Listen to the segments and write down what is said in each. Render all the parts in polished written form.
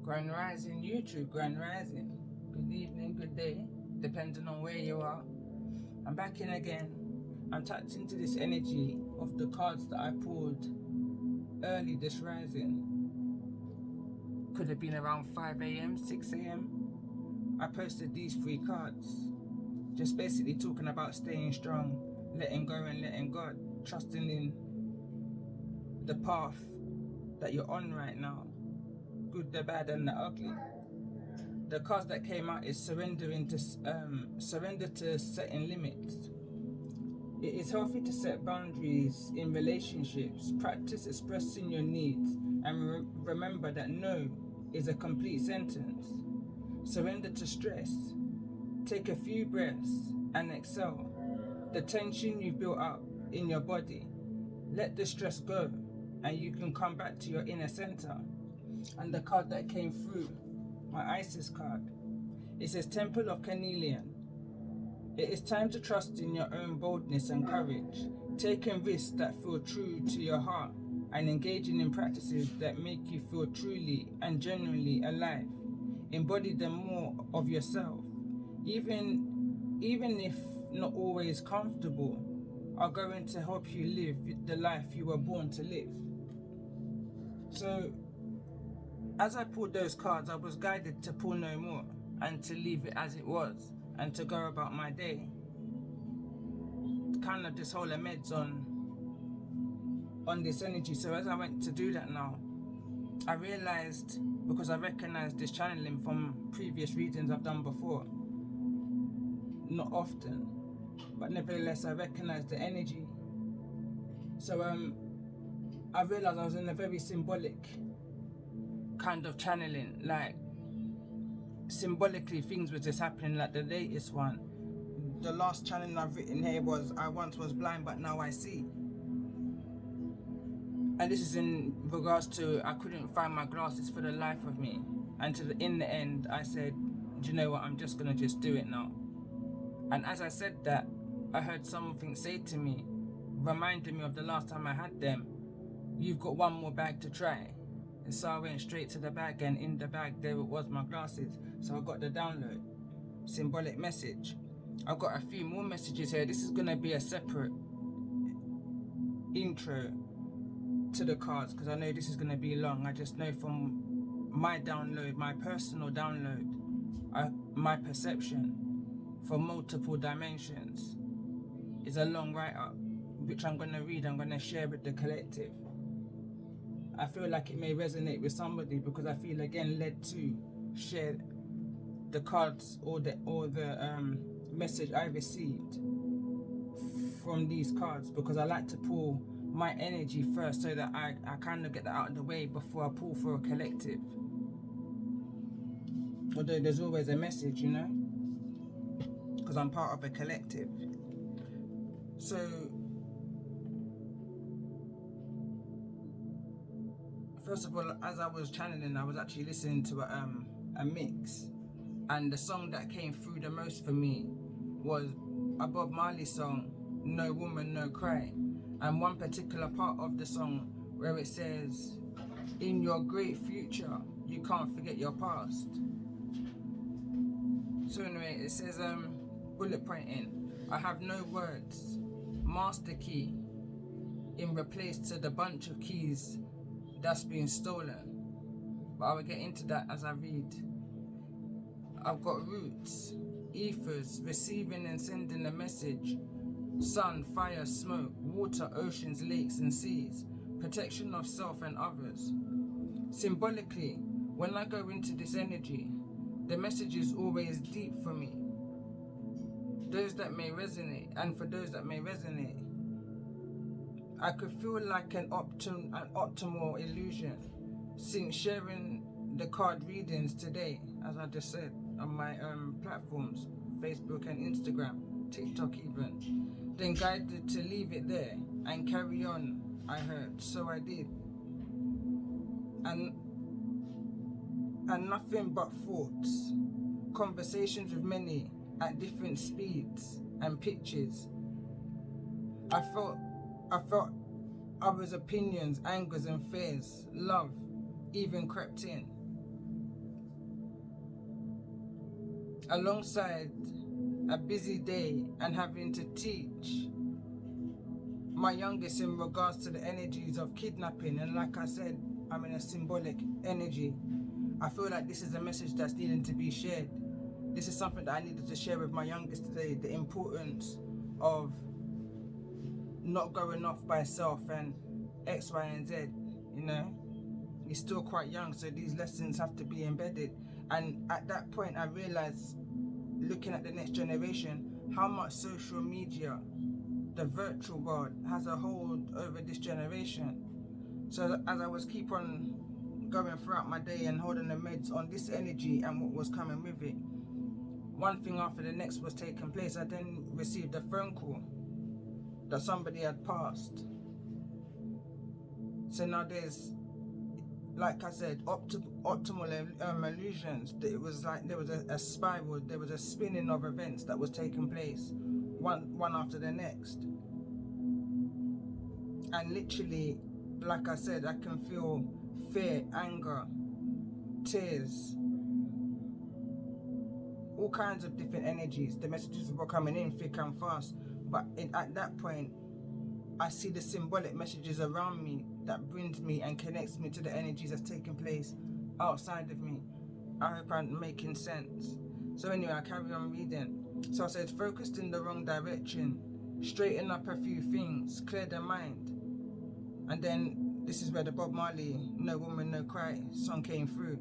Grand Rising YouTube, Grand Rising. Good evening, good day, depending on where you are. I'm back in again. I'm tapped into this energy of the cards that I pulled early this rising. Could have been around 5 a.m., 6 a.m. I posted these 3 cards. Just basically talking about staying strong, letting go and letting God, trusting in the path that you're on right now. Good, the bad and the ugly. The cards that came out is surrender to setting limits. It is healthy to set boundaries in relationships. Practice expressing your needs and remember that no is a complete sentence. Surrender to stress. Take a few breaths and exhale the tension you built up in your body. Let the stress go and you can come back to your inner center. And the card that came through, my Isis card, it says Temple of Carnelian. It is time to trust in your own boldness and courage, taking risks that feel true to your heart and engaging in practices that make you feel truly and genuinely alive. Embody them more of yourself, even if not always comfortable, are going to help you live the life you were born to live. So, as I pulled those cards, I was guided to pull no more and to leave it as it was and to go about my day. Kind of this whole meds on this energy. So as I went to do that now, I realized, because I recognized this channeling from previous readings I've done before, not often, but nevertheless I recognized the energy. So I realized I was in a very symbolic kind of channeling, like symbolically things were just happening. Like the latest one, the last channeling I've written here was, I once was blind but now I see. And this is in regards to, I couldn't find my glasses for the life of me, and in the end I said, do you know what, I'm just gonna just do it now. And as I said that, I heard something say to me, reminding me of the last time I had them, you've got one more bag to try. And so I went straight to the bag, and in the bag there it was, my glasses. So I got the download, symbolic message. I've got a few more messages here. This is going to be a separate intro to the cards because I know this is going to be long. I just know from my download, my personal download, my perception for multiple dimensions is a long write-up, which I'm going to read, I'm going to share with the collective. I feel like it may resonate with somebody because I feel again led to share the cards or the message I received from these cards, because I like to pull my energy first so that I kind of get that out of the way before I pull for a collective. Although there's always a message, you know, because I'm part of a collective. So first of all, as I was channeling, I was actually listening to a mix, and the song that came through the most for me was a Bob Marley song, No Woman, No Cry, and one particular part of the song where it says, in your great future, you can't forget your past. So anyway, it says, bullet pointing, I have no words, master key, in replace to the bunch of keys that's been stolen. But I will get into that as I read. I've got roots, ethers, receiving and sending a message. Sun, fire, smoke, water, oceans, lakes and seas. Protection of self and others. Symbolically, when I go into this energy, the message is always deep for me. Those that may resonate, and for those that may resonate, I could feel like an optimal illusion since sharing the card readings today, as I just said, on my platforms, Facebook and Instagram, TikTok even. Then guided to leave it there and carry on, I heard, so I did. And nothing but thoughts, conversations with many at different speeds and pitches. I felt others' opinions, angers and fears, love even crept in. alongside a busy day and having to teach my youngest in regards to the energies of kidnapping. And like I said, I'm in a symbolic energy. I feel like this is a message that's needing to be shared. This is something that I needed to share with my youngest today, the importance of not going off by self and X, Y, and Z, you know. He's still quite young, so these lessons have to be embedded. And at that point, I realized, looking at the next generation, how much social media, the virtual world, has a hold over this generation. So as I was keep on going throughout my day and holding the meds on this energy and what was coming with it, one thing after the next was taking place. I then received a phone call that somebody had passed. So now there's, like I said, optimal illusions. It was like there was a spiral, there was a spinning of events that was taking place, one after the next. And literally, like I said, I can feel fear, anger, tears, all kinds of different energies. The messages were coming in thick and fast. But at that point, I see the symbolic messages around me that brings me and connects me to the energies that's taking place outside of me. I hope I'm making sense. So anyway, I carry on reading. So I said, focused in the wrong direction, straighten up a few things, clear the mind. And then this is where the Bob Marley No Woman No Cry song came through.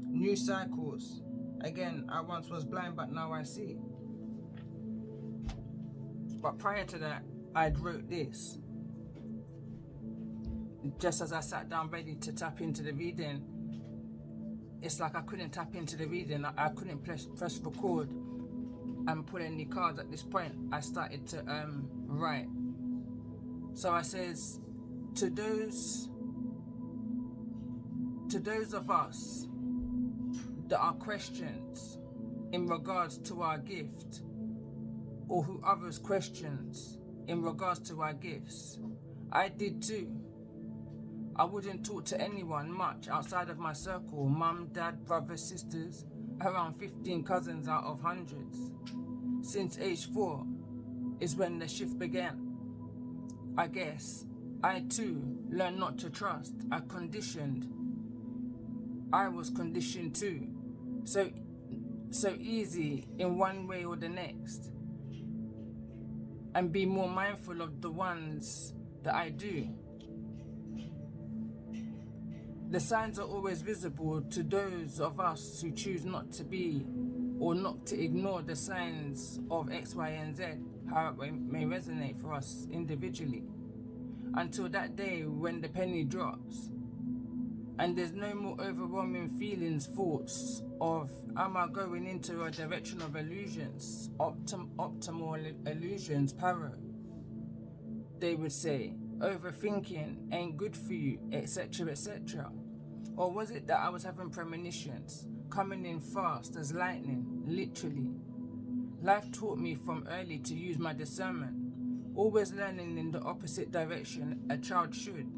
New cycles. Again, I once was blind, but now I see. But prior to that, I'd wrote this. Just as I sat down ready to tap into the reading, it's like I couldn't tap into the reading. I couldn't press record and pull any cards at this point. I started to write. So I says, to those of us that are questions in regards to our gift, or who others questions in regards to our gifts, I did too. I wouldn't talk to anyone much outside of my circle, mum, dad, brothers, sisters, around 15 cousins out of hundreds. Since age 4 is when the shift began. I guess I too learned not to trust. I was conditioned too. So easy in one way or the next. And be more mindful of the ones that I do. The signs are always visible to those of us who choose not to be or not to ignore the signs of X, Y, and Z, how it may resonate for us individually, until that day when the penny drops and there's no more overwhelming feelings, thoughts of, am I going into a direction of illusions, optimal illusions, paro? They would say, overthinking ain't good for you, etc., etc. Or was it that I was having premonitions, coming in fast as lightning, literally? Life taught me from early to use my discernment, always learning in the opposite direction a child should.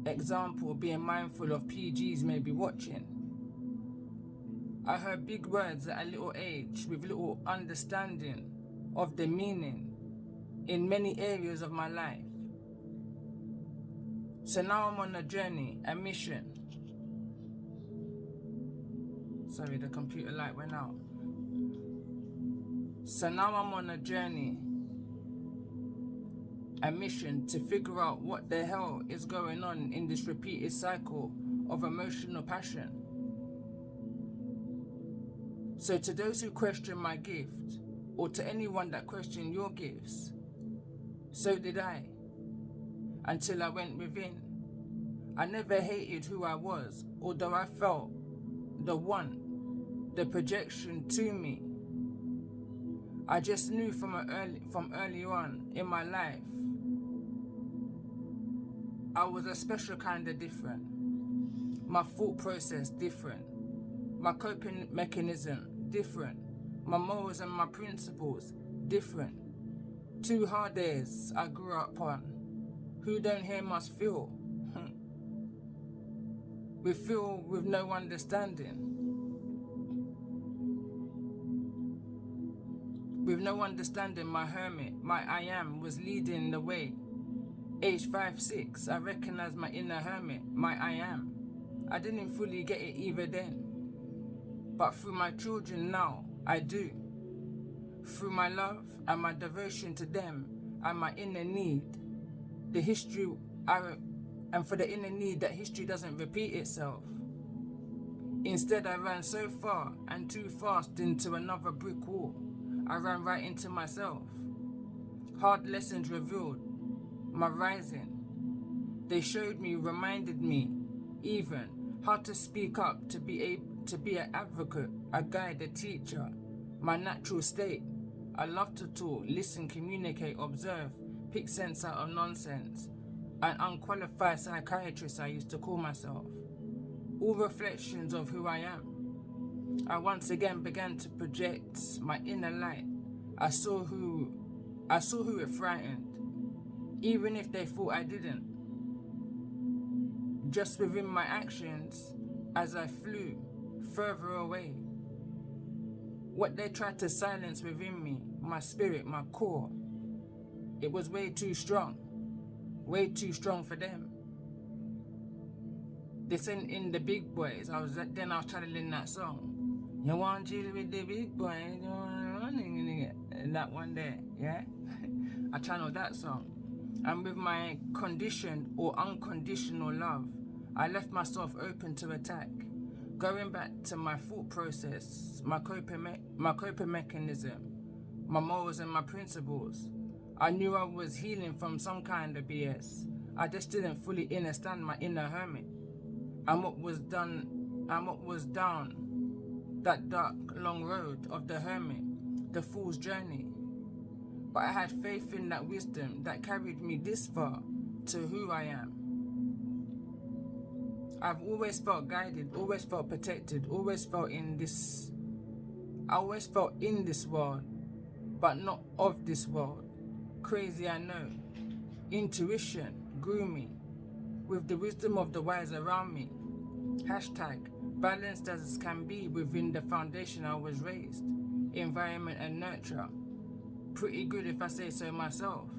Example, being mindful of PGs may be watching. I heard big words at a little age with little understanding of the meaning in many areas of my life. So now I'm on a journey, a mission. Sorry, the computer light went out. So now I'm on a journey, a mission to figure out what the hell is going on in this repeated cycle of emotional passion. So to those who question my gift, or to anyone that questioned your gifts, so did I. Until I went within. I never hated who I was, although I felt the projection to me. I just knew from early on in my life, I was a special kind of different. My thought process different. My coping mechanism different. My morals and my principles different. 2 hard days I grew up on. Who don't hear must feel. We feel with no understanding. With no understanding, my hermit, my I am, was leading the way. Age 5, 6, I recognized my inner hermit, my I am. I didn't fully get it either then. But through my children now, I do. Through my love and my devotion to them and my inner need, and for the inner need that history doesn't repeat itself. Instead, I ran so far and too fast into another brick wall. I ran right into myself. Hard lessons revealed my rising. They showed me, reminded me, even how to speak up, to be an advocate, a guide, a teacher. My natural state. I love to talk, listen, communicate, observe, pick sense out of nonsense. An unqualified psychiatrist, I used to call myself. All reflections of who I am. I once again began to project my inner light. I saw who it frightened, even if they thought I didn't. Just within my actions, as I flew further away. What they tried to silence within me, my spirit, my core, it was way too strong for them. They sent in the big boys. I was channeling that song. You want to chill with the big boys, and that one there, yeah? I channeled that song. And with my conditioned or unconditional love, I left myself open to attack. Going back to my thought process, my coping mechanism, my morals and my principles. I knew I was healing from some kind of BS. I just didn't fully understand my inner hermit and what was down that dark, long road of the hermit, the fool's journey. But I had faith in that wisdom that carried me this far to who I am. I've always felt guided, always felt protected, always felt in this world, but not of this world. Crazy, I know. Intuition grew me with the wisdom of the wise around me. Hashtag balanced as can be within the foundation I was raised. Environment and nurture. Pretty good if I say so myself.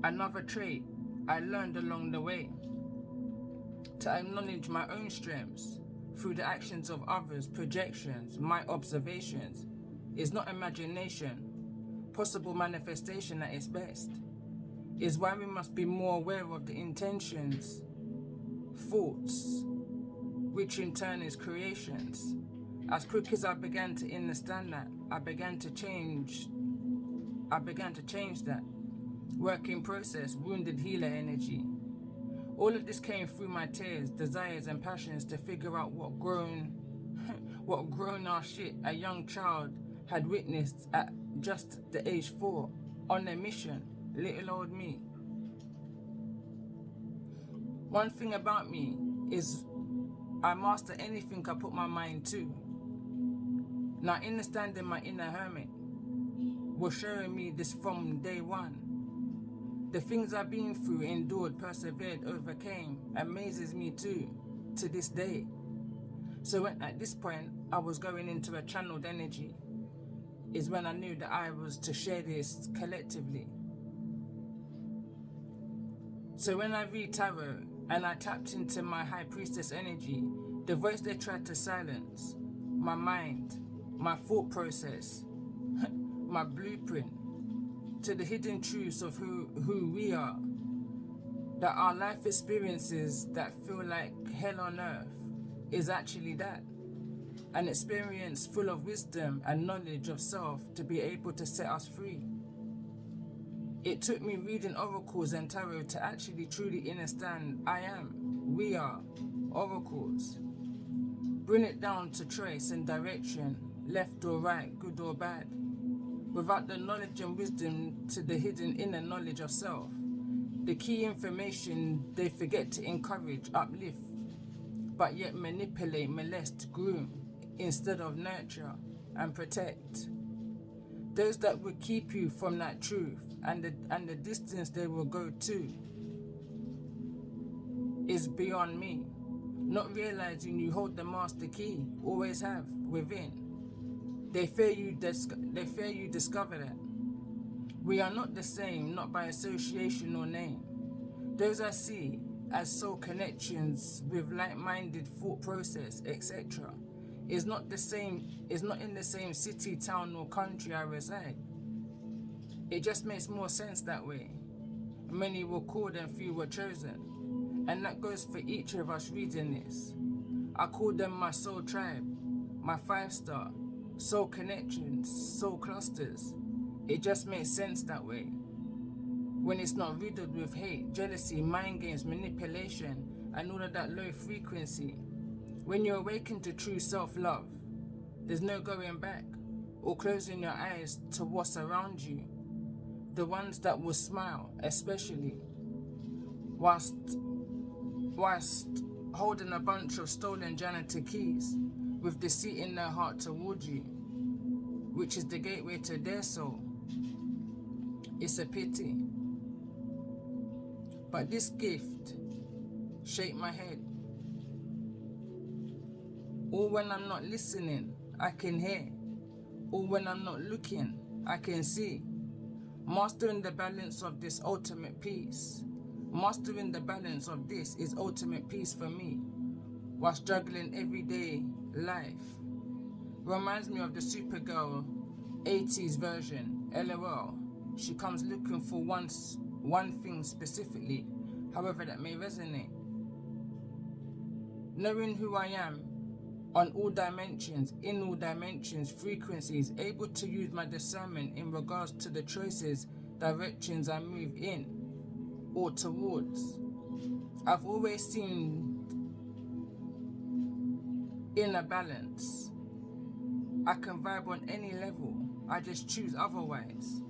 Another trait I learned along the way. To acknowledge my own strengths through the actions of others, projections, my observations, is not imagination, possible manifestation at its best. Is why we must be more aware of the intentions, thoughts, which in turn is creations. As quick as I began to understand that, I began to change that. Work in process, wounded healer energy. All of this came through my tears, desires and passions to figure out what grown ass shit a young child had witnessed at just the age 4 on a mission, little old me. One thing about me is I master anything I put my mind to. Now understanding my inner hermit was showing me this from day one. The things I've been through, endured, persevered, overcame, amazes me too, to this day. So at this point, I was going into a channeled energy, is when I knew that I was to share this collectively. So when I read tarot and I tapped into my high priestess energy, the voice they tried to silence, my mind, my thought process, my blueprint, to the hidden truths of who we are, that our life experiences that feel like hell on earth is actually that. An experience full of wisdom and knowledge of self to be able to set us free. It took me reading oracles and tarot to actually truly understand we are oracles. Bring it down to trace and direction, left or right, good or bad. Without the knowledge and wisdom to the hidden inner knowledge of self, the key information they forget to encourage, uplift, but yet manipulate, molest, groom, instead of nurture and protect. Those that would keep you from that truth and the distance they will go to is beyond me. Not realizing you hold the master key, always have, within. They fear you discover that. We are not the same, not by association or name. Those I see as soul connections with like-minded thought process, etc. is not in the same city, town or country I reside. It just makes more sense that way. Many were called and few were chosen. And that goes for each of us reading this. I call them my soul tribe, my 5-star, soul connections, soul clusters. It just makes sense that way. When it's not riddled with hate, jealousy, mind games, manipulation, and all of that low frequency. When you awaken to true self-love, there's no going back or closing your eyes to what's around you. The ones that will smile, especially, whilst holding a bunch of stolen janitor keys with deceit in their heart toward you, which is the gateway to their soul. It's a pity. But this gift shaped my head. Or when I'm not listening, I can hear. Or when I'm not looking, I can see. Mastering the balance of this ultimate peace. Mastering the balance of this is ultimate peace for me, while struggling everyday life. Reminds me of the Supergirl 80s version, LOL. She comes looking for one thing specifically, however that may resonate. Knowing who I am on all dimensions, in all dimensions, frequencies, able to use my discernment in regards to the choices, directions I move in or towards. I've always seen inner balance. I can vibe on any level, I just choose otherwise.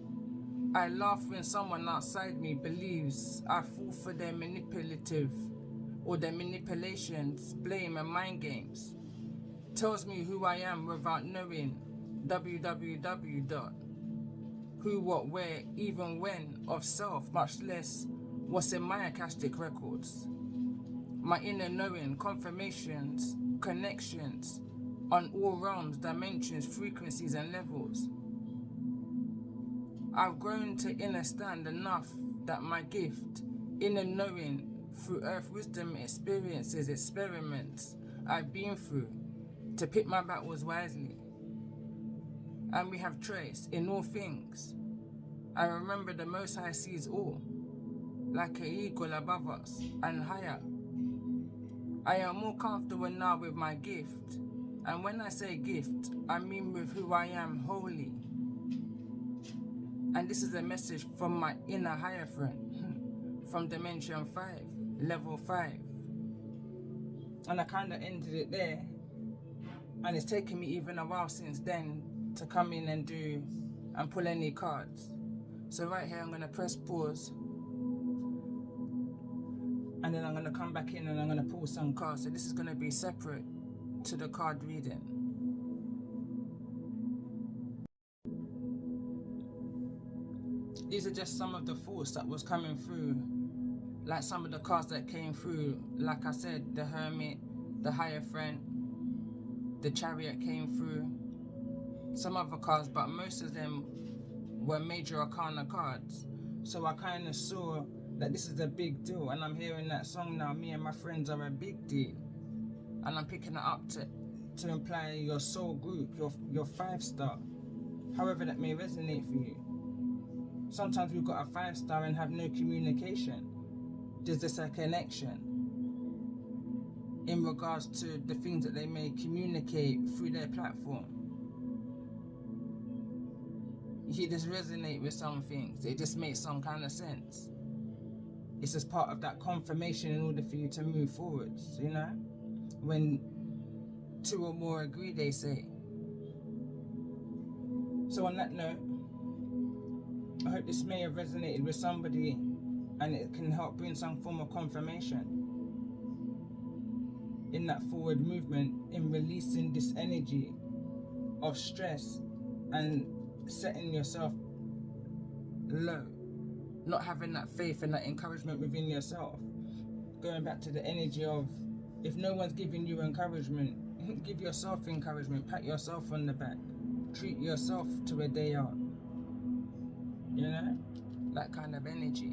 I laugh when someone outside me believes I fall for their manipulative or their manipulations, blame and mind games. Tells me who I am without knowing WWW. Who, what, where, even when of self, much less what's in my Akashic records. My inner knowing, confirmations, connections on all realms, dimensions, frequencies and levels. I've grown to understand enough that my gift, inner knowing through earth wisdom experiences, experiments I've been through, to pick my battles wisely. And we have trace in all things. I remember the Most High sees all, like an eagle above us and higher. I am more comfortable now with my gift. And when I say gift, I mean with who I am wholly. And this is a message from my inner higher friend, from Dimension 5, Level 5. And I kind of ended it there. And it's taken me even a while since then to come in and pull any cards. So right here I'm going to press pause. And then I'm going to come back in and I'm going to pull some cards. So this is going to be separate to the card reading. These are just some of the thoughts that was coming through. Like some of the cards that came through. Like I said, the Hermit, the Higher Friend, the Chariot came through. Some other cards, but most of them were major arcana cards. So I kind of saw that this is a big deal. And I'm hearing that song now, Me and My Friends Are a Big Deal. And I'm picking it up to imply your soul group, your 5-star. However that may resonate for you. Sometimes we've got a 5-star and have no communication. There's just a connection in regards to the things that they may communicate through their platform. You just resonate with some things. It just makes some kind of sense. It's just part of that confirmation in order for you to move forwards, you know? When two or more agree, they say. So on that note, I hope this may have resonated with somebody and it can help bring some form of confirmation in that forward movement, in releasing this energy of stress and setting yourself low, not having that faith and that encouragement within yourself. Going back to the energy of If no one's giving you encouragement, give yourself encouragement. Pat yourself on the back. Treat yourself to a day out. You know? That kind of energy.